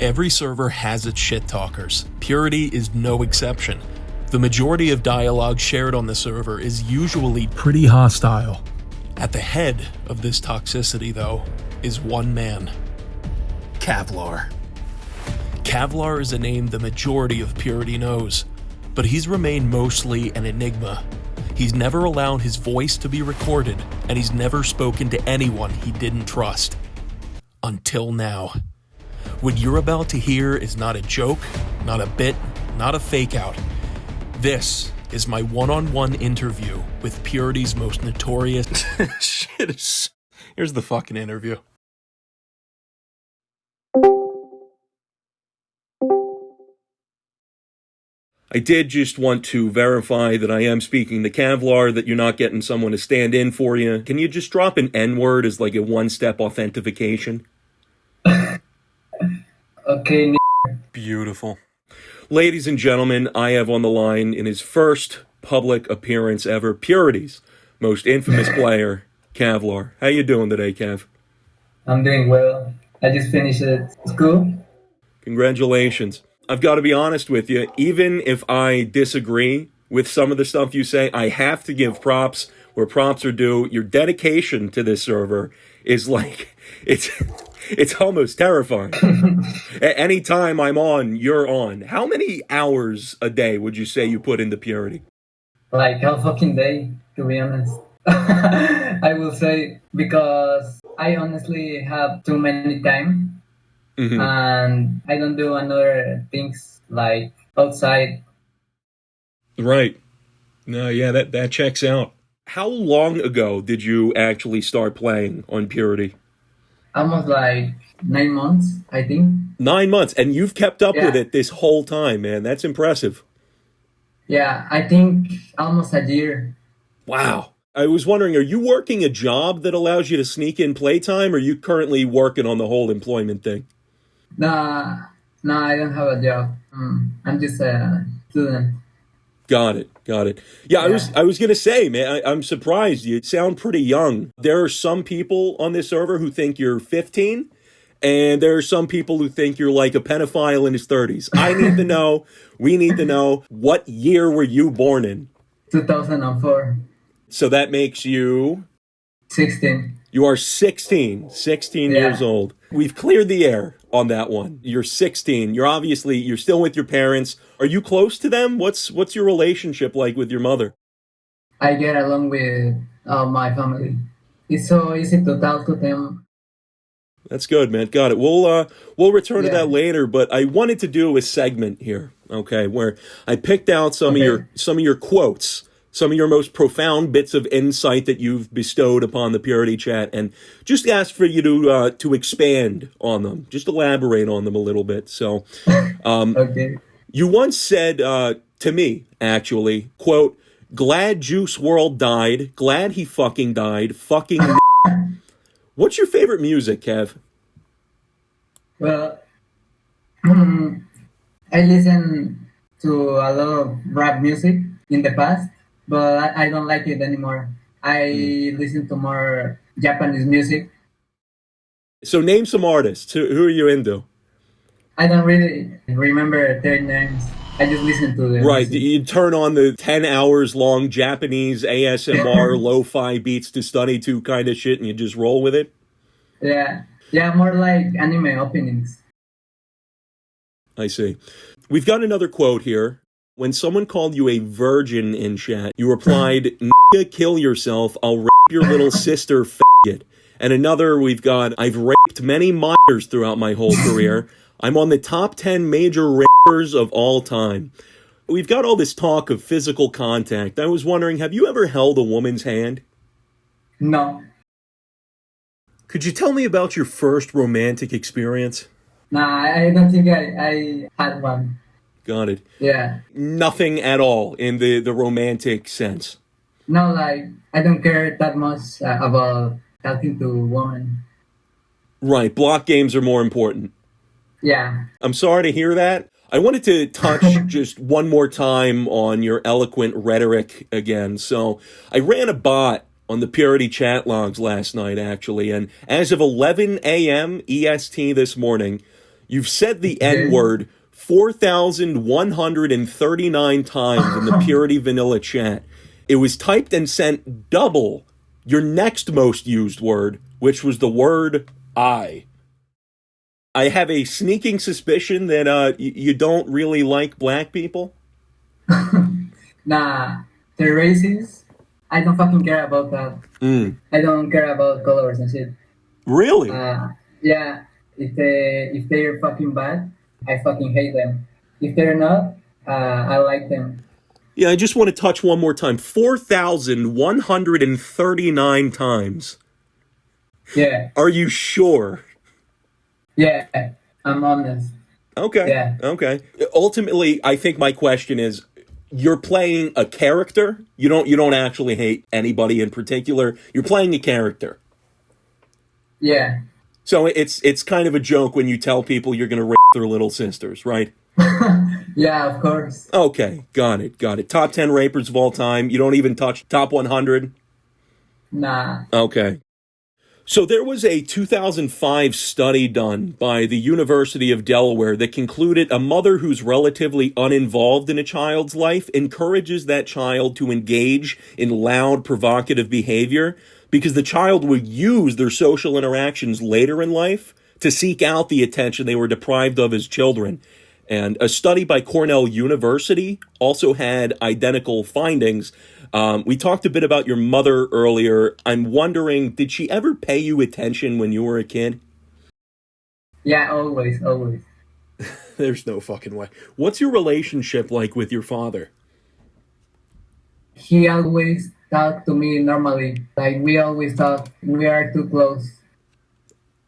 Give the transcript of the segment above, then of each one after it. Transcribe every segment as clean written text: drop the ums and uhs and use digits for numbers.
Every server has its shit talkers. Purity is no exception. The majority of dialogue shared on the server is usually pretty hostile. At the head of this toxicity, though, is one man. Kavlar. Kavlar is a name the majority of Purity knows, but he's remained mostly an enigma. He's never allowed his voice to be recorded, and he's never spoken to anyone he didn't trust. Until now. What you're about to hear is not a joke, not a bit, not a fake-out. This is my one-on-one interview with Purity's most notorious... Shit, here's the fucking interview. I did just want to verify that I am speaking to Kavlar, that you're not getting someone to stand in for you. Can you just drop an N-word as like a one-step authentication? Okay. Beautiful. Ladies and gentlemen, I have on the line in his first public appearance ever, Purity's most infamous player, Kavlar. How you doing today, Kev? I'm doing well. I just finished school. Congratulations. I've got to be honest with you, even if I disagree with some of the stuff you say, I have to give props where props are due. Your dedication to this server is like, it's almost terrifying. Anytime I'm on, you're on. How many hours a day would you say you put into Purity? Like all fucking day, to be honest. I will say, because I honestly have too many time. Mm-hmm. And I don't do other things like outside. Right. No, yeah, that checks out. How long ago did you actually start playing on Purity? Almost like 9 months, I think. 9 months, and you've kept up with it this whole time, man. That's impressive. Yeah, I think almost a year. Wow. I was wondering, are you working a job that allows you to sneak in playtime, or are you currently working on the whole employment thing? No, I don't have a job. I'm just a student. Got it. Yeah, I was gonna say, man, I'm surprised. You sound pretty young. There are some people on this server who think you're 15, and there are some people who think you're like a pedophile in his 30s. We need to know, what year were you born in? 2004. So that makes you... 16. You are 16 years old. We've cleared the air on that one. You're 16. You're still with your parents. Are you close to them? What's your relationship like with your mother? I get along with my family. It's so easy to talk to them. That's good, man. Got it. We'll return to that later, but I wanted to do a segment here, okay, where I picked out some of your quotes, some of your most profound bits of insight that you've bestowed upon the Purity chat, and just ask for you to expand on them, just elaborate on them a little bit. So, okay. You once said to me, actually, quote, "Glad Juice WRLD died. Glad he fucking died. Fucking." What's your favorite music, Kev? Well, I listen to a lot of rap music in the past, but I don't like it anymore. I listen to more Japanese music. So name some artists. Who are you into? I don't really remember their names. I just listen to them. Right. You turn on the 10 hours long Japanese ASMR lo-fi beats to study to kind of shit and you just roll with it? Yeah, more like anime openings. I see. We've got another quote here. When someone called you a virgin in chat, you replied, "Nigga, kill yourself. I'll rape your little sister, faggot." And another, we've got, "I've raped many minors throughout my whole career. I'm on the top 10 major rapers of all time." We've got all this talk of physical contact. I was wondering, have you ever held a woman's hand? No. Could you tell me about your first romantic experience? Nah, I don't think I had one. Got it. Yeah. Nothing at all in the romantic sense? No, like, I don't care that much about talking to a woman. Right, block games are more important. Yeah. I'm sorry to hear that. I wanted to touch just one more time on your eloquent rhetoric again. So I ran a bot on the Purity chat logs last night, actually, and as of 11 a.m. EST this morning, You've said the Okay. N-word 4,139 times in the Purity Vanilla chat. It was typed and sent double your next most used word, which was the word I. I have a sneaking suspicion that you don't really like black people. Nah, the races, I don't fucking care about that. I don't care about colors and shit. Really? Yeah, if they're fucking bad, I fucking hate them. If they're not, I like them. Yeah, I just want to touch one more time. 4,139 times. Yeah, Are you sure? yeah, I'm honest. Okay. Yeah. Okay. Ultimately, I think my question is, you're playing a character. You don't actually hate anybody in particular. You're playing a character. Yeah. So it's kind of a joke when you tell people you're going to rape their little sisters, right? Yeah, of course. Okay, got it. Top 10 rapers of all time. You don't even touch top 100? Nah. Okay. So there was a 2005 study done by the University of Delaware that concluded a mother who's relatively uninvolved in a child's life encourages that child to engage in loud, provocative behavior because the child will use their social interactions later in life to seek out the attention they were deprived of as children. And a study by Cornell University also had identical findings. We talked a bit about your mother earlier. I'm wondering, did she ever pay you attention when you were a kid? Yeah, always. There's no fucking way. What's your relationship like with your father? He always talked to me normally. Like, we always talk. We are too close.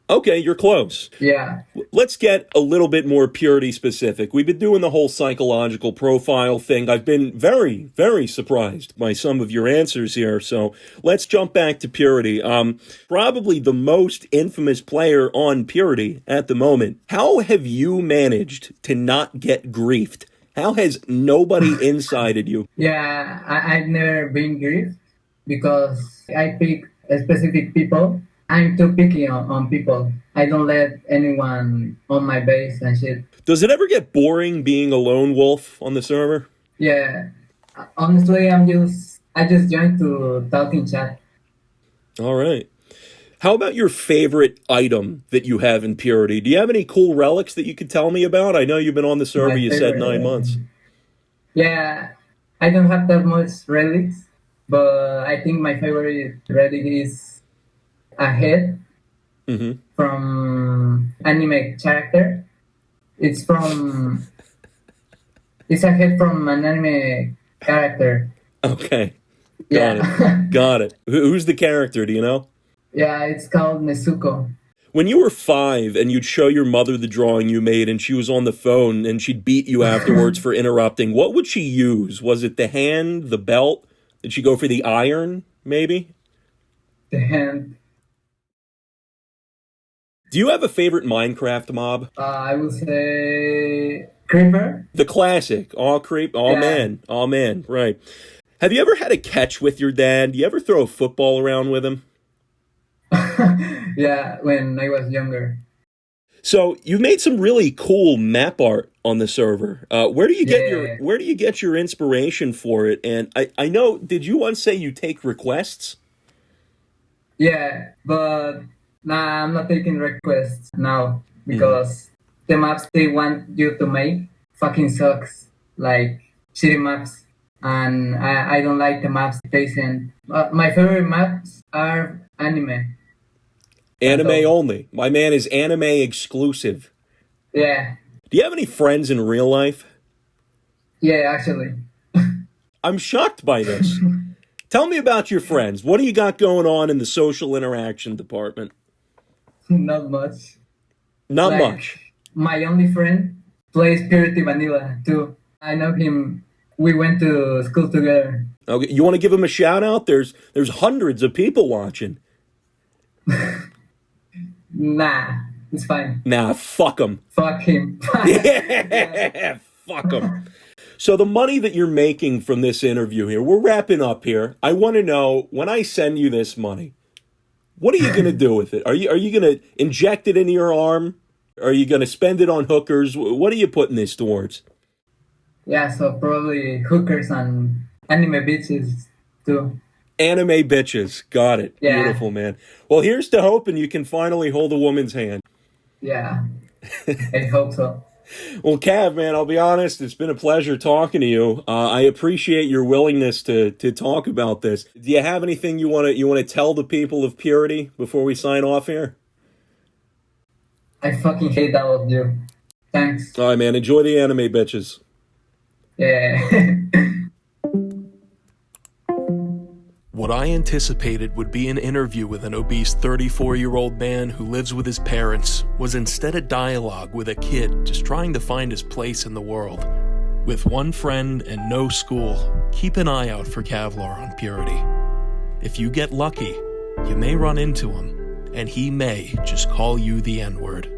Okay, you're close. Yeah. Let's get a little bit more purity specific. We've been doing the whole psychological profile thing. I've been very, very surprised by some of your answers here. So let's jump back to purity. Probably the most infamous player on purity at the moment. How have you managed to not get griefed? How has nobody incited you? Yeah, I've never been grieved because I pick specific people. I'm too picky on people. I don't let anyone on my base and shit. Does it ever get boring being a lone wolf on the server? Yeah, honestly, I just joined to talk in chat. All right. How about your favorite item that you have in Purity? Do you have any cool relics that you could tell me about? I know you've been on the server, My you said favorite. 9 months. Yeah, I don't have that much relics, but I think my favorite relic is a head from anime character. It's a head from an anime character. Okay. Yeah. Got it. Who's the character, do you know? Yeah, it's called Nezuko. When you were 5 and you'd show your mother the drawing you made and she was on the phone and she'd beat you afterwards for interrupting, what would she use? Was it the hand, the belt? Did she go for the iron, maybe? The hand. Do you have a favorite Minecraft mob? I will say Creeper. The classic. Aw, creep. Aw, man. Aw, man. Right. Have you ever had a catch with your dad? Do you ever throw a football around with him? Yeah, when I was younger. So you've made some really cool map art on the server. Where do you get your inspiration for it? And I know, did you once say you take requests? Yeah, but nah, I'm not taking requests now because the maps they want you to make fucking sucks. Like shitty maps. And I don't like the maps they send. My favorite maps are anime. Anime only. My man is anime exclusive. Yeah. Do you have any friends in real life? Yeah, actually. I'm shocked by this. Tell me about your friends. What do you got going on in the social interaction department? Not much. Not much. My only friend plays Purity Vanilla too. I know him. We went to school together. Okay, you want to give him a shout out? There's hundreds of people watching. Nah, it's fine. Nah, fuck him. Fuck him. Yeah, fuck him. So the money that you're making from this interview here, we're wrapping up here. I want to know, when I send you this money, what are you going to do with it? Are you going to inject it into your arm? Are you going to spend it on hookers? What are you putting this towards? Yeah, so probably hookers and anime bitches too. Anime bitches. Got it. Yeah. Beautiful, man. Well, here's to hoping you can finally hold a woman's hand. Yeah, I hope so. Well, Cav, man, I'll be honest, it's been a pleasure talking to you. I appreciate your willingness to talk about this. Do you have anything you want to tell the people of Purity before we sign off here? I fucking hate all of you. Thanks. All right, man. Enjoy the anime bitches. Yeah. What I anticipated would be an interview with an obese 34-year-old man who lives with his parents was instead a dialogue with a kid just trying to find his place in the world. With one friend and no school, keep an eye out for Kavlar on Purity. If you get lucky, you may run into him, and he may just call you the N-word.